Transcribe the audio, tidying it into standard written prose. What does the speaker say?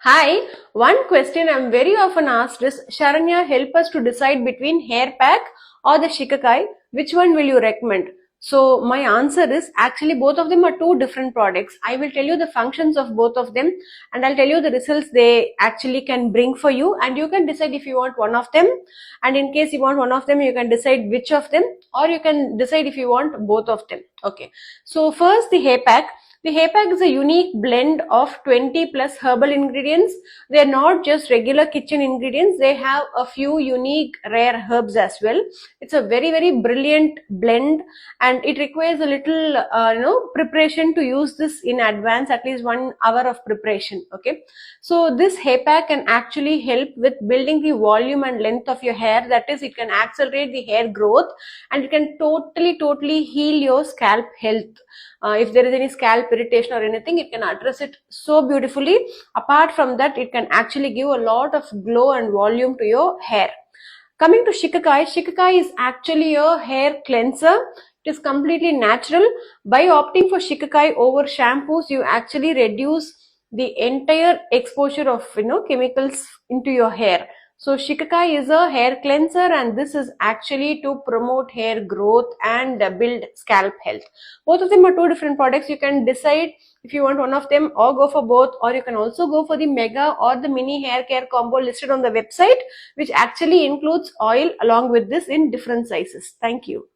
Hi, one question I'm very often asked is, Sharanya, help us to decide between hair pack or the Shikakai. Which one will you recommend? So my answer is actually both of them are two different products. I will tell you the functions of both of them and I'll tell you the results they actually can bring for you, and you can decide if you want one of them, and in case you want one of them you can decide which of them, or you can decide if you want both of them. Okay. So first, the hair pack. The hair pack is a unique blend of 20 plus herbal ingredients. They are not just regular kitchen ingredients. They have a few unique rare herbs as well. It's a very brilliant blend, and it requires a little preparation to use this in advance, at least 1 hour of preparation. Okay. So this hair pack can actually help with building the volume and length of your hair. That is, it can accelerate the hair growth, and it can totally heal your scalp health. If there is any scalp irritation or anything, it can address it so beautifully. Apart from that, it can actually give a lot of glow and volume to your hair. Coming to Shikakai, Shikakai is actually a hair cleanser. It is completely natural. By opting for Shikakai over shampoos, you actually reduce the entire exposure of chemicals into your hair. So Shikakai is a hair cleanser, and this is actually to promote hair growth and build scalp health. Both of them are two different products. You can decide if you want one of them or go for both, or you can also go for the mega or the mini hair care combo listed on the website, which actually includes oil along with this in different sizes. Thank you.